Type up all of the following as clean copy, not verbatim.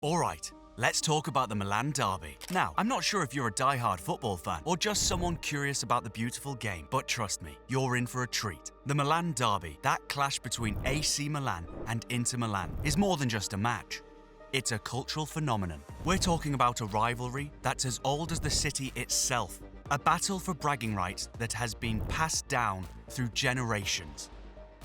Alright, let's talk about the Milan Derby. Now, I'm not sure if you're a die-hard football fan or just someone curious about the beautiful game, but trust me, you're in for a treat. The Milan Derby, that clash between AC Milan and Inter Milan, is more than just a match. It's a cultural phenomenon. We're talking about a rivalry that's as old as the city itself, a battle for bragging rights that has been passed down through generations.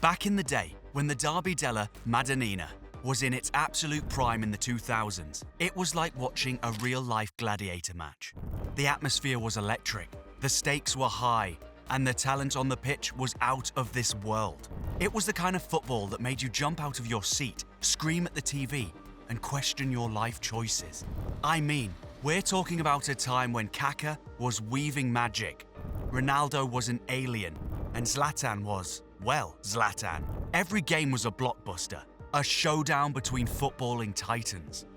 Back in the day, when the Derby della Madonnina was in its absolute prime in the 2000s, it was like watching a real-life gladiator match. The atmosphere was electric, the stakes were high, and the talent on the pitch was out of this world. It was the kind of football that made you jump out of your seat, scream at the TV, and question your life choices. I mean, we're talking about a time when Kaká was weaving magic, Ronaldo was an alien, and Zlatan was, well, Zlatan. Every game was a blockbuster, a showdown between footballing titans.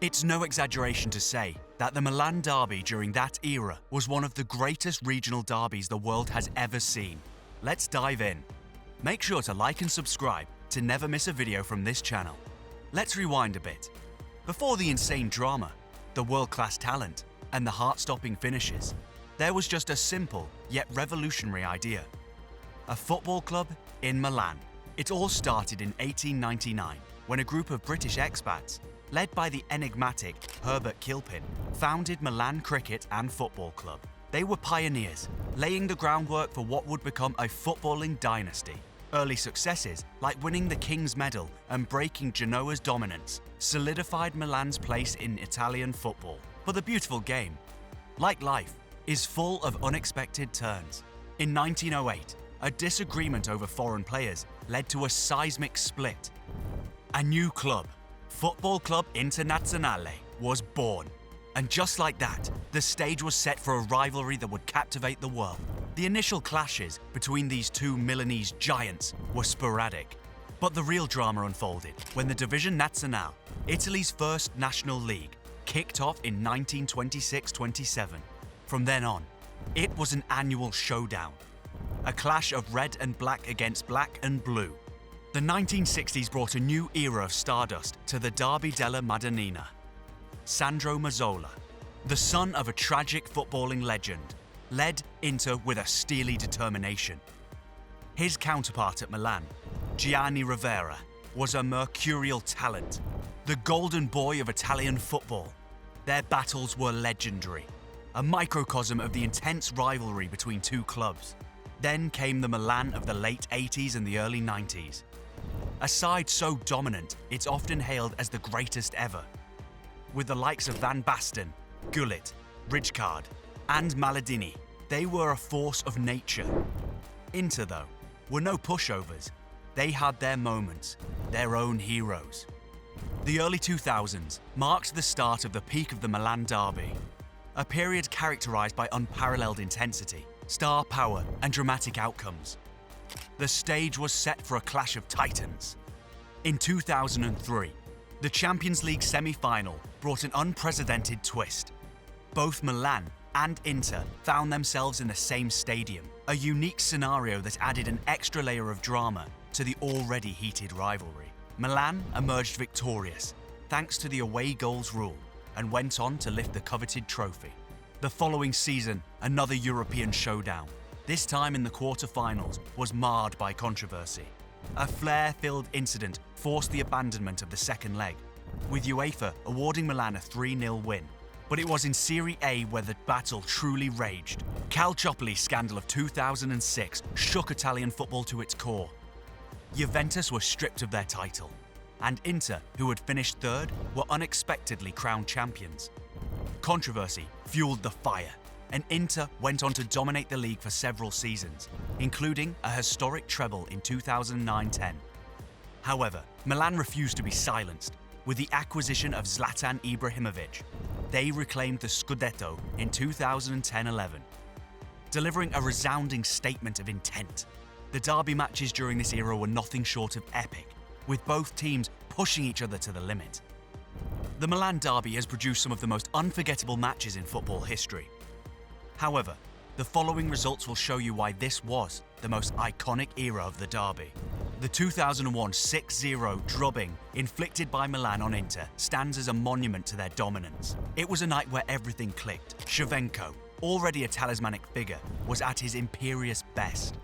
It's no exaggeration to say that the Milan Derby during that era was one of the greatest regional derbies the world has ever seen. Let's dive in. Make sure to like and subscribe to never miss a video from this channel. Let's rewind a bit. Before the insane drama, the world-class talent, and the heart-stopping finishes, there was just a simple yet revolutionary idea. A football club in Milan. It all started in 1899 when a group of British expats, led by the enigmatic Herbert Kilpin, founded Milan Cricket and Football Club. They were pioneers, laying the groundwork for what would become a footballing dynasty. Early successes, like winning the King's Medal and breaking Genoa's dominance, solidified Milan's place in Italian football. But the beautiful game, like life, is full of unexpected turns. In 1908, a disagreement over foreign players led to a seismic split. A new club, Football Club Internazionale, was born. And just like that, the stage was set for a rivalry that would captivate the world. The initial clashes between these two Milanese giants were sporadic, but the real drama unfolded when the Division Nazionale, Italy's first national league, kicked off in 1926-27. From then on, it was an annual showdown. A clash of red and black against black and blue. The 1960s brought a new era of stardust to the Derby della Madonnina. Sandro Mazzola, the son of a tragic footballing legend, led Inter with a steely determination. His counterpart at Milan, Gianni Rivera, was a mercurial talent, the golden boy of Italian football. Their battles were legendary, a microcosm of the intense rivalry between two clubs. Then came the Milan of the late 80s and the early 90s. A side so dominant, it's often hailed as the greatest ever. With the likes of Van Basten, Gullit, Rijkaard, and Maldini, they were a force of nature. Inter, though, were no pushovers. They had their moments, their own heroes. The early 2000s marked the start of the peak of the Milan Derby, a period characterized by unparalleled intensity, star power, and dramatic outcomes. The stage was set for a clash of titans. In 2003, the Champions League semi-final brought an unprecedented twist. Both Milan and Inter found themselves in the same stadium, a unique scenario that added an extra layer of drama to the already heated rivalry. Milan emerged victorious, thanks to the away goals rule, and went on to lift the coveted trophy. The following season, another European showdown, this time in the quarter-finals, was marred by controversy. A flair-filled incident forced the abandonment of the second leg, with UEFA awarding Milan a 3-0 win. But it was in Serie A where the battle truly raged. Calciopoli's scandal of 2006 shook Italian football to its core. Juventus were stripped of their title, and Inter, who had finished third, were unexpectedly crowned champions. Controversy fueled the fire, and Inter went on to dominate the league for several seasons, including a historic treble in 2009-10. However, Milan refused to be silenced. With the acquisition of Zlatan Ibrahimovic, they reclaimed the Scudetto in 2010-11, delivering a resounding statement of intent. The derby matches during this era were nothing short of epic, with both teams pushing each other to the limit. The Milan Derby has produced some of the most unforgettable matches in football history. However, the following results will show you why this was the most iconic era of the derby. The 2001 6-0 drubbing inflicted by Milan on Inter stands as a monument to their dominance. It was a night where everything clicked. Shevchenko, already a talismanic figure, was at his imperious best.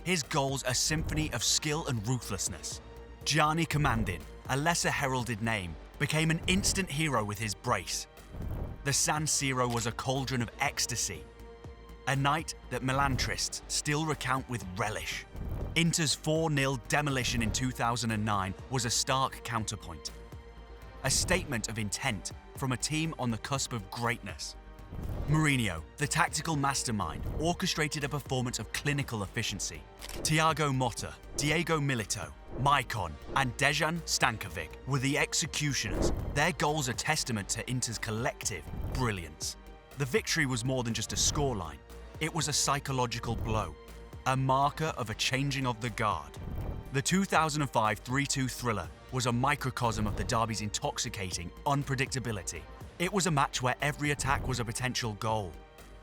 His goals a symphony of skill and ruthlessness. Gianni Commandin, a lesser heralded name, became an instant hero with his brace. The San Siro was a cauldron of ecstasy, a night that Milantrists still recount with relish. Inter's 4-0 demolition in 2009 was a stark counterpoint, a statement of intent from a team on the cusp of greatness. Mourinho, the tactical mastermind, orchestrated a performance of clinical efficiency. Thiago Motta, Diego Milito, Maicon, and Dejan Stankovic were the executioners. Their goals are testament to Inter's collective brilliance. The victory was more than just a scoreline. It was a psychological blow, a marker of a changing of the guard. The 2005 3-2 thriller was a microcosm of the derby's intoxicating unpredictability. It was a match where every attack was a potential goal,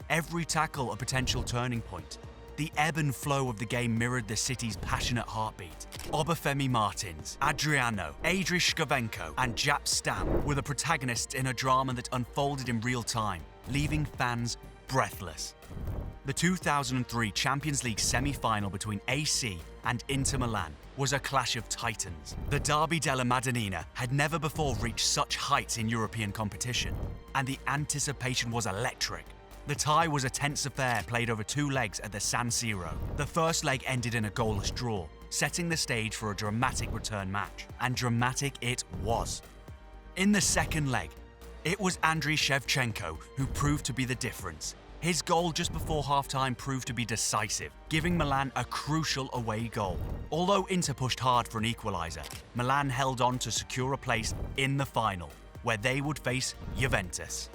every tackle a potential turning point. The ebb and flow of the game mirrored the city's passionate heartbeat. Obafemi Martins, Adriano, Adrian Shevchenko, and Jap Stam were the protagonists in a drama that unfolded in real time, leaving fans breathless. The 2003 Champions League semi-final between AC and Inter Milan was a clash of titans. The Derby della Madonnina had never before reached such heights in European competition, and the anticipation was electric. The tie was a tense affair played over 2 legs at the San Siro. The first leg ended in a goalless draw, setting the stage for a dramatic return match, and dramatic it was. In the second leg, it was Andriy Shevchenko who proved to be the difference. His goal just before half-time proved to be decisive, giving Milan a crucial away goal. Although Inter pushed hard for an equaliser, Milan held on to secure a place in the final, where they would face Juventus.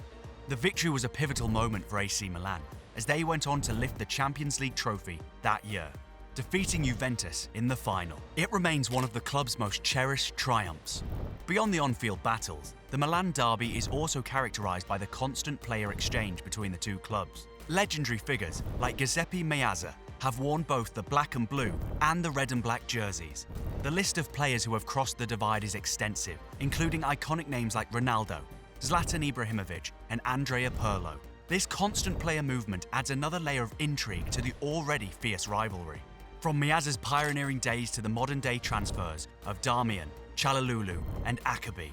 The victory was a pivotal moment for AC Milan, as they went on to lift the Champions League trophy that year, defeating Juventus in the final. It remains one of the club's most cherished triumphs. Beyond the on-field battles, the Milan Derby is also characterized by the constant player exchange between the two clubs. Legendary figures like Giuseppe Meazza have worn both the black and blue and the red and black jerseys. The list of players who have crossed the divide is extensive, including iconic names like Ronaldo, Zlatan Ibrahimovic, and Andrea Pirlo. This constant player movement adds another layer of intrigue to the already fierce rivalry. From Meazza's pioneering days to the modern-day transfers of Darmian, Çalhanoğlu, and Akabi,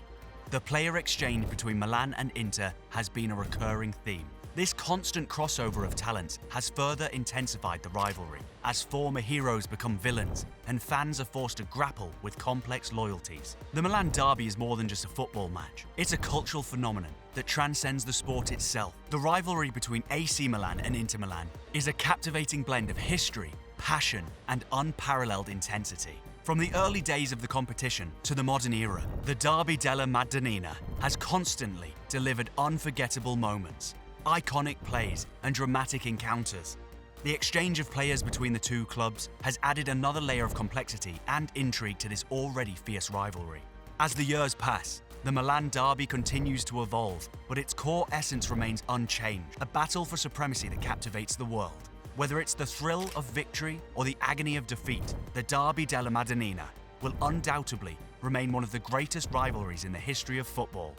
the player exchange between Milan and Inter has been a recurring theme. This constant crossover of talents has further intensified the rivalry, as former heroes become villains and fans are forced to grapple with complex loyalties. The Milan Derby is more than just a football match. It's a cultural phenomenon that transcends the sport itself. The rivalry between AC Milan and Inter Milan is a captivating blend of history, passion, and unparalleled intensity. From the early days of the competition to the modern era, the Derby della Madonnina has constantly delivered unforgettable moments, iconic plays, and dramatic encounters. The exchange of players between the two clubs has added another layer of complexity and intrigue to this already fierce rivalry. As the years pass, the Milan Derby continues to evolve, but its core essence remains unchanged, a battle for supremacy that captivates the world. Whether it's the thrill of victory or the agony of defeat, the Derby della Madonnina will undoubtedly remain one of the greatest rivalries in the history of football.